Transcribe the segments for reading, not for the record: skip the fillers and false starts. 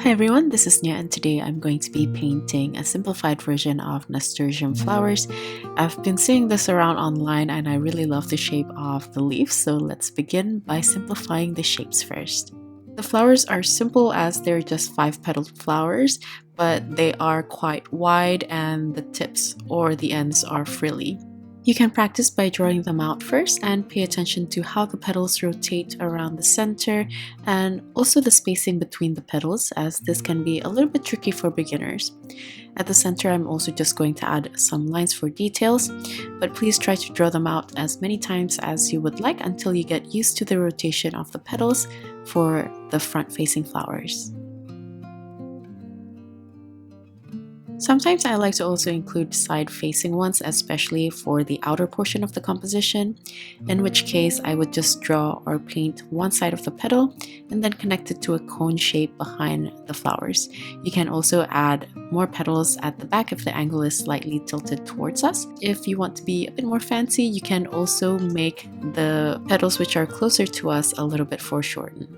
Hi everyone, this is Nya and today I'm going to be painting a simplified version of nasturtium flowers. I've been seeing this around online and I really love the shape of the leaves, so let's begin by simplifying the shapes first. The flowers are simple as they're just 5-petaled flowers, but they are quite wide and the tips or the ends are frilly. You can practice by drawing them out first and pay attention to how the petals rotate around the center and also the spacing between the petals, as this can be a little bit tricky for beginners. At the center, I'm also just going to add some lines for details, but please try to draw them out as many times as you would like until you get used to the rotation of the petals for the front-facing flowers. Sometimes I like to also include side-facing ones, especially for the outer portion of the composition, in which case I would just draw or paint one side of the petal and then connect it to a cone shape behind the flowers. You can also add more petals at the back if the angle is slightly tilted towards us. If you want to be a bit more fancy, you can also make the petals which are closer to us a little bit foreshortened.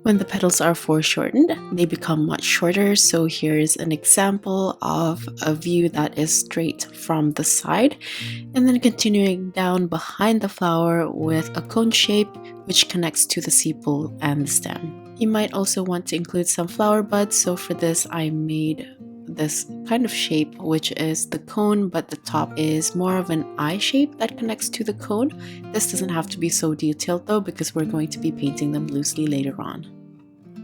When the petals are foreshortened, they become much shorter, so here's an example of a view that is straight from the side, and then continuing down behind the flower with a cone shape which connects to the sepal and the stem. You might also want to include some flower buds, so for this I made this kind of shape which is the cone, but the top is more of an eye shape that connects to the cone. This doesn't have to be so detailed though, because we're going to be painting them loosely later on.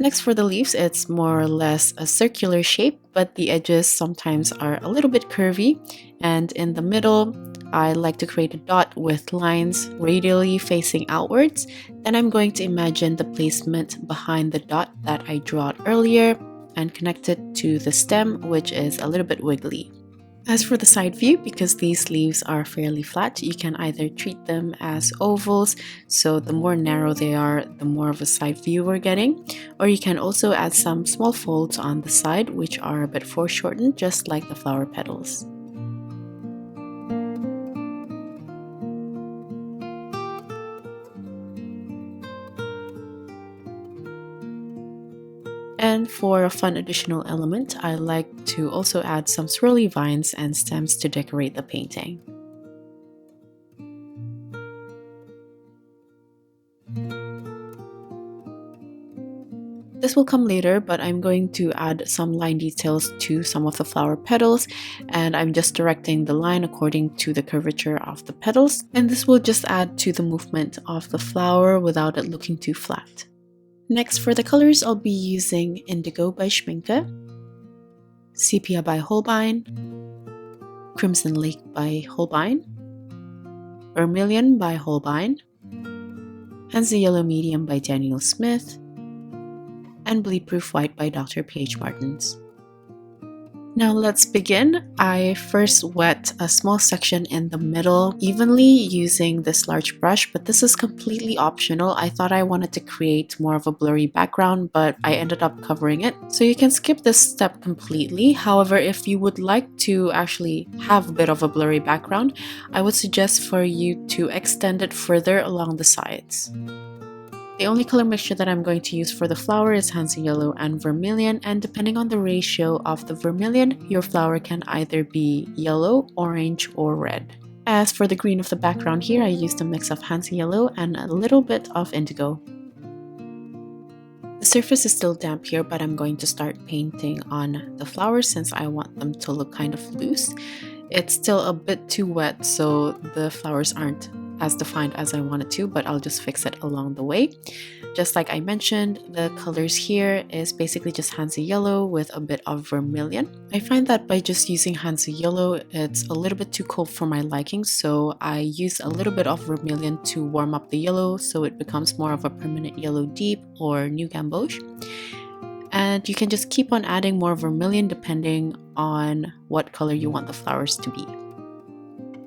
Next, for the leaves, it's more or less a circular shape, but the edges sometimes are a little bit curvy, and in the middle I like to create a dot with lines radially facing outwards. Then I'm going to imagine the placement behind the dot that I drew out earlier and connect it to the stem, which is a little bit wiggly. As for the side view, because these leaves are fairly flat, you can either treat them as ovals, so the more narrow they are, the more of a side view we're getting, or you can also add some small folds on the side which are a bit foreshortened, just like the flower petals. And for a fun additional element, I like to also add some swirly vines and stems to decorate the painting. This will come later, but I'm going to add some line details to some of the flower petals, and I'm just directing the line according to the curvature of the petals, and this will just add to the movement of the flower without it looking too flat. Next, for the colors, I'll be using Indigo by Schmincke, Sepia by Holbein, Crimson Lake by Holbein, Vermilion by Holbein, Hansa Yellow Medium by Daniel Smith, and Bleed Proof White by Dr. P.H. Martins. Now let's begin. I first wet a small section in the middle evenly using this large brush, but this is completely optional. I thought I wanted to create more of a blurry background, but I ended up covering it. So you can skip this step completely. However, if you would like to actually have a bit of a blurry background, I would suggest for you to extend it further along the sides. The only color mixture that I'm going to use for the flower is Hansa Yellow and Vermilion, and depending on the ratio of the Vermilion, your flower can either be yellow, orange, or red. As for the green of the background here, I used a mix of Hansa Yellow and a little bit of Indigo. The surface is still damp here, but I'm going to start painting on the flowers since I want them to look kind of loose. It's still a bit too wet, so the flowers aren't as defined as I wanted to, but I'll just fix it along the way. Just like I mentioned, the colors here is basically just Hansa Yellow with a bit of Vermilion. I find that by just using Hansa Yellow, it's a little bit too cold for my liking, so I use a little bit of Vermilion to warm up the yellow so it becomes more of a permanent yellow deep or new gamboge. And you can just keep on adding more Vermilion depending on what color you want the flowers to be.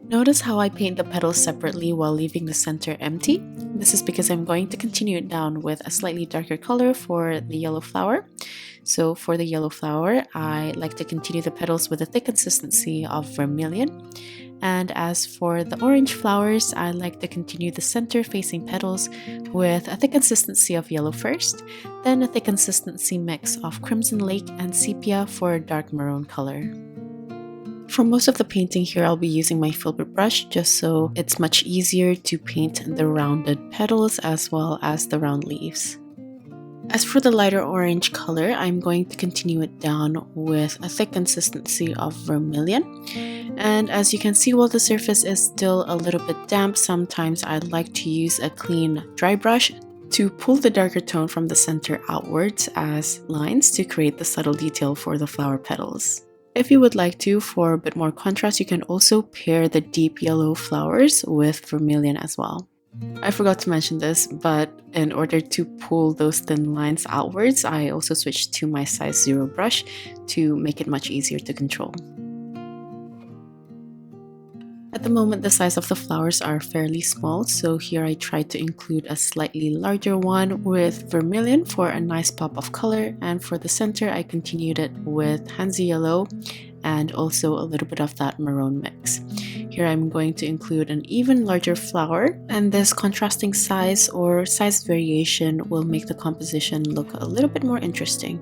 Notice how I paint the petals separately while leaving the center empty. This is because I'm going to continue it down with a slightly darker color for the yellow flower. So for the yellow flower, I like to continue the petals with a thick consistency of Vermilion. And as for the orange flowers, I like to continue the center facing petals with a thick consistency of yellow first, then a thick consistency mix of Crimson Lake and Sepia for a dark maroon color. For most of the painting here, I'll be using my Filbert brush just so it's much easier to paint the rounded petals as well as the round leaves. As for the lighter orange color, I'm going to continue it down with a thick consistency of vermilion. And as you can see, while the surface is still a little bit damp, sometimes I like to use a clean dry brush to pull the darker tone from the center outwards as lines to create the subtle detail for the flower petals. If you would like to, for a bit more contrast, you can also pair the deep yellow flowers with vermilion as well. I forgot to mention this, but in order to pull those thin lines outwards, I also switched to my size 0 brush to make it much easier to control. At the moment, the size of the flowers are fairly small, so here I tried to include a slightly larger one with vermilion for a nice pop of color, and for the center I continued it with Hansa yellow and also a little bit of that maroon mix. Here I'm going to include an even larger flower, and this contrasting size or size variation will make the composition look a little bit more interesting.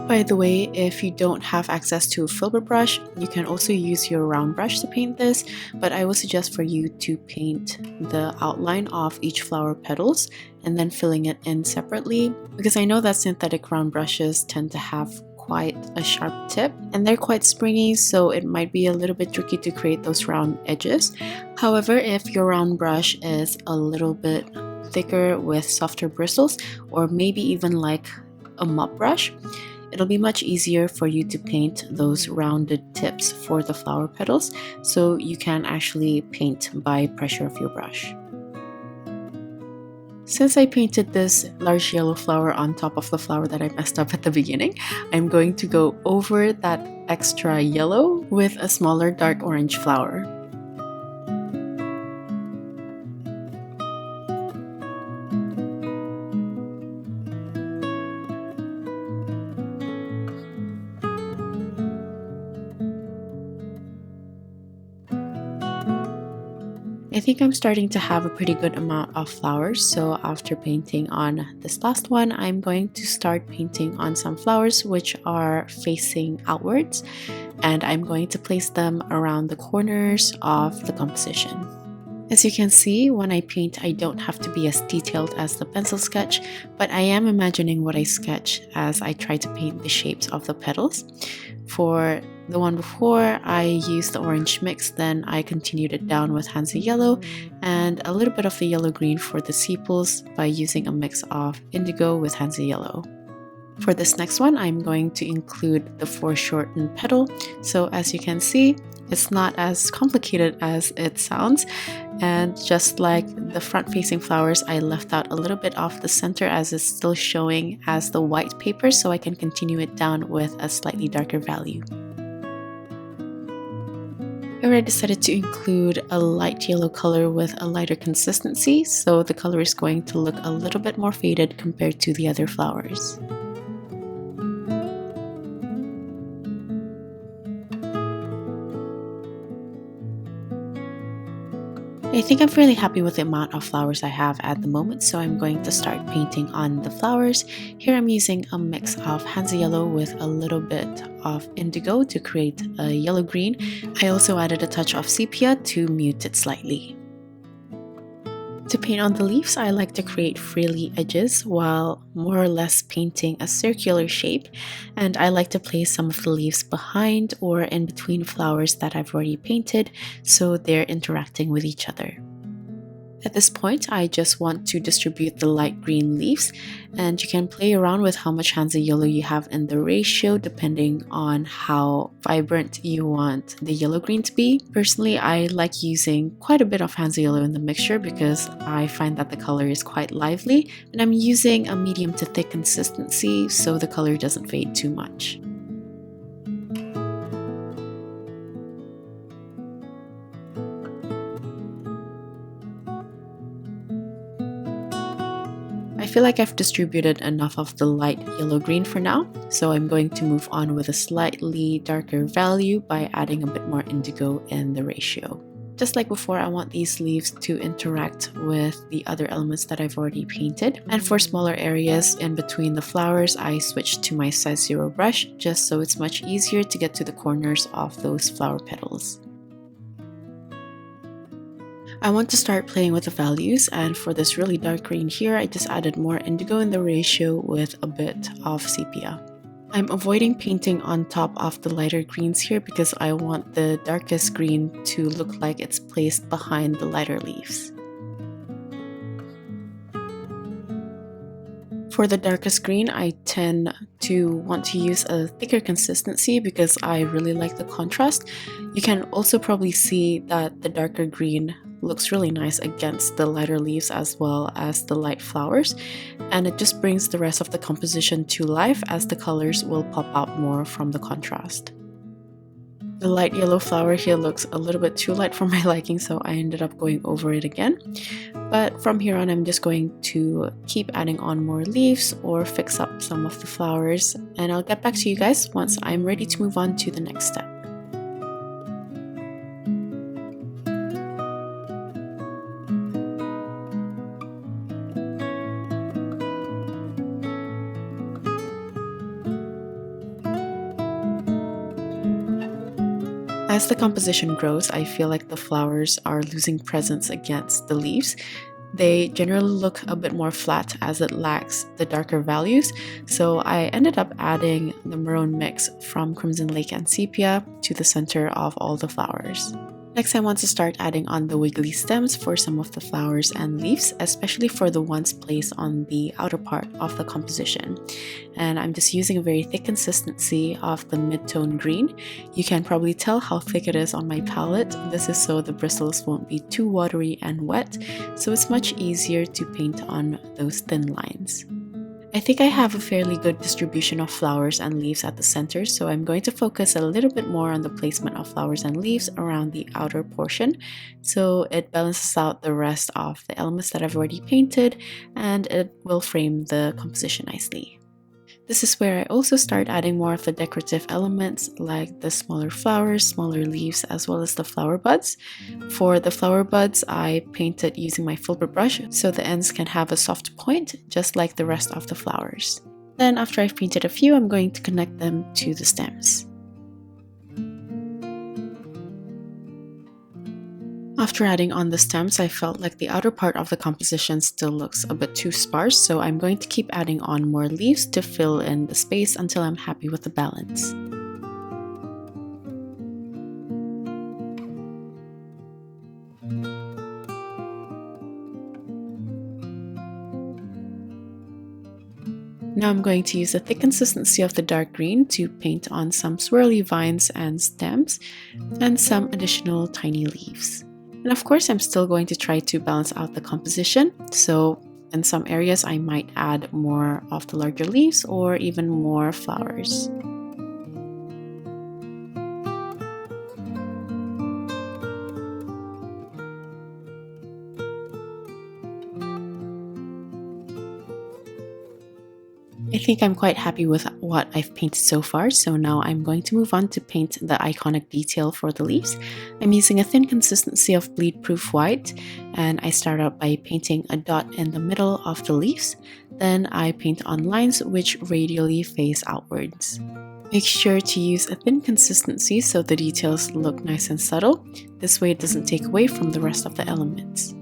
By the way, if you don't have access to a Filbert brush, you can also use your round brush to paint this, but I would suggest for you to paint the outline of each flower petals and then filling it in separately, because I know that synthetic round brushes tend to have quite a sharp tip and they're quite springy, so it might be a little bit tricky to create those round edges. However, if your round brush is a little bit thicker with softer bristles, or maybe even like a mop brush, it'll be much easier for you to paint those rounded tips for the flower petals, so you can actually paint by pressure of your brush. Since I painted this large yellow flower on top of the flower that I messed up at the beginning, I'm going to go over that extra yellow with a smaller dark orange flower. I think I'm starting to have a pretty good amount of flowers, so after painting on this last one, I'm going to start painting on some flowers which are facing outwards, and I'm going to place them around the corners of the composition. As you can see, when I paint, I don't have to be as detailed as the pencil sketch, but I am imagining what I sketch as I try to paint the shapes of the petals. For the one before, I used the orange mix, then I continued it down with Hansa yellow and a little bit of the yellow-green for the sepals by using a mix of indigo with Hansa yellow. For this next one, I'm going to include the foreshortened petal. So as you can see, it's not as complicated as it sounds. And just like the front-facing flowers, I left out a little bit off the center as it's still showing as the white paper, so I can continue it down with a slightly darker value. Here I decided to include a light yellow color with a lighter consistency, so the color is going to look a little bit more faded compared to the other flowers. I think I'm fairly happy with the amount of flowers I have at the moment, so I'm going to start painting on the flowers. Here I'm using a mix of Hansa yellow with a little bit of indigo to create a yellow-green. I also added a touch of sepia to mute it slightly. To paint on the leaves, I like to create frilly edges while more or less painting a circular shape, and I like to place some of the leaves behind or in between flowers that I've already painted, so they're interacting with each other. At this point, I just want to distribute the light green leaves, and you can play around with how much Hansa yellow you have in the ratio depending on how vibrant you want the yellow green to be. Personally, I like using quite a bit of Hansa yellow in the mixture because I find that the color is quite lively, and I'm using a medium to thick consistency so the color doesn't fade too much. I feel like I've distributed enough of the light yellow-green for now, so I'm going to move on with a slightly darker value by adding a bit more indigo in the ratio. Just like before, I want these leaves to interact with the other elements that I've already painted. And for smaller areas in between the flowers, I switched to my size 0 brush just so it's much easier to get to the corners of those flower petals. I want to start playing with the values, and for this really dark green here, I just added more indigo in the ratio with a bit of sepia. I'm avoiding painting on top of the lighter greens here because I want the darkest green to look like it's placed behind the lighter leaves. For the darkest green, I tend to want to use a thicker consistency because I really like the contrast. You can also probably see that the darker green looks really nice against the lighter leaves as well as the light flowers, and it just brings the rest of the composition to life as the colors will pop out more from the contrast. The light yellow flower here looks a little bit too light for my liking, so I ended up going over it again. But from here on, I'm just going to keep adding on more leaves or fix up some of the flowers, and I'll get back to you guys once I'm ready to move on to the next step. As the composition grows, I feel like the flowers are losing presence against the leaves. They generally look a bit more flat as it lacks the darker values, so I ended up adding the maroon mix from Crimson Lake and Sepia to the center of all the flowers. Next, I want to start adding on the wiggly stems for some of the flowers and leaves, especially for the ones placed on the outer part of the composition. And I'm just using a very thick consistency of the mid-tone green. You can probably tell how thick it is on my palette. This is so the bristles won't be too watery and wet, so it's much easier to paint on those thin lines. I think I have a fairly good distribution of flowers and leaves at the center, so I'm going to focus a little bit more on the placement of flowers and leaves around the outer portion, so it balances out the rest of the elements that I've already painted, and it will frame the composition nicely. This is where I also start adding more of the decorative elements like the smaller flowers, smaller leaves, as well as the flower buds. For the flower buds, I painted using my Filbert brush so the ends can have a soft point, just like the rest of the flowers. Then after I've painted a few, I'm going to connect them to the stems. After adding on the stems, I felt like the outer part of the composition still looks a bit too sparse, so I'm going to keep adding on more leaves to fill in the space until I'm happy with the balance. Now I'm going to use the thick consistency of the dark green to paint on some swirly vines and stems and some additional tiny leaves. And of course, I'm still going to try to balance out the composition, so in some areas I might add more of the larger leaves or even more flowers. I think I'm quite happy with what I've painted so far, so now I'm going to move on to paint the iconic detail for the leaves. I'm using a thin consistency of bleed-proof white, and I start out by painting a dot in the middle of the leaves. Then I paint on lines which radially face outwards. Make sure to use a thin consistency so the details look nice and subtle. This way it doesn't take away from the rest of the elements.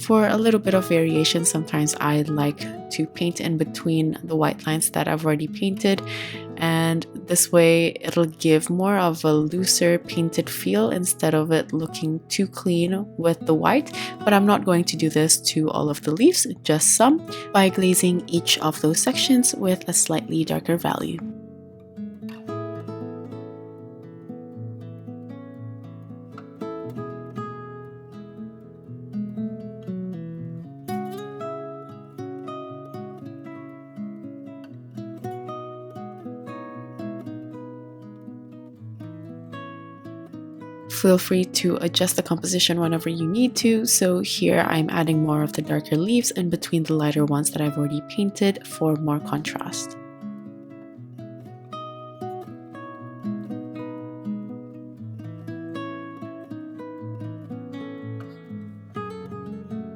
For a little bit of variation, sometimes I like to paint in between the white lines that I've already painted, and this way it'll give more of a looser painted feel instead of it looking too clean with the white. But I'm not going to do this to all of the leaves, just some, by glazing each of those sections with a slightly darker value. Feel free to adjust the composition whenever you need to. So here I'm adding more of the darker leaves in between the lighter ones that I've already painted for more contrast.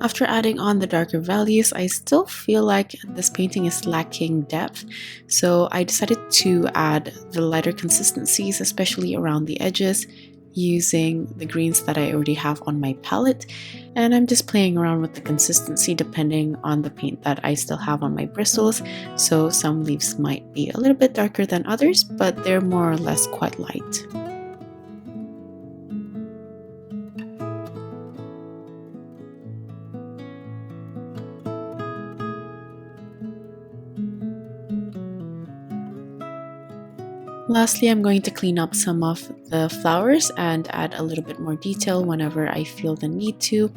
After adding on the darker values, I still feel like this painting is lacking depth, so I decided to add the lighter consistencies, especially around the edges, using the greens that I already have on my palette. And I'm just playing around with the consistency depending on the paint that I still have on my bristles. So some leaves might be a little bit darker than others, but they're more or less quite light. Lastly, I'm going to clean up some of the flowers and add a little bit more detail whenever I feel the need to.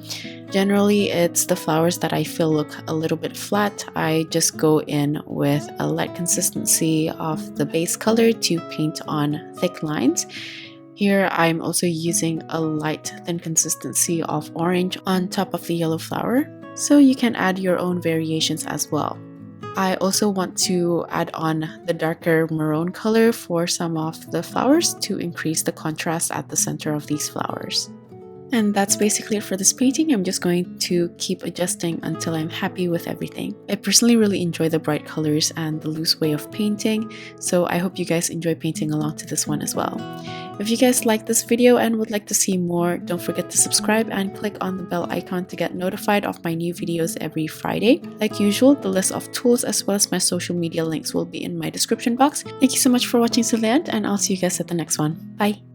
Generally, it's the flowers that I feel look a little bit flat. I just go in with a light consistency of the base color to paint on thick lines. Here, I'm also using a light thin consistency of orange on top of the yellow flower, so you can add your own variations as well. I also want to add on the darker maroon color for some of the flowers to increase the contrast at the center of these flowers. And that's basically it for this painting. I'm just going to keep adjusting until I'm happy with everything. I personally really enjoy the bright colors and the loose way of painting, so I hope you guys enjoy painting along to this one as well. If you guys like this video and would like to see more, don't forget to subscribe and click on the bell icon to get notified of my new videos every Friday. Like usual, the list of tools as well as my social media links will be in my description box. Thank you so much for watching till the end, and I'll see you guys at the next one. Bye!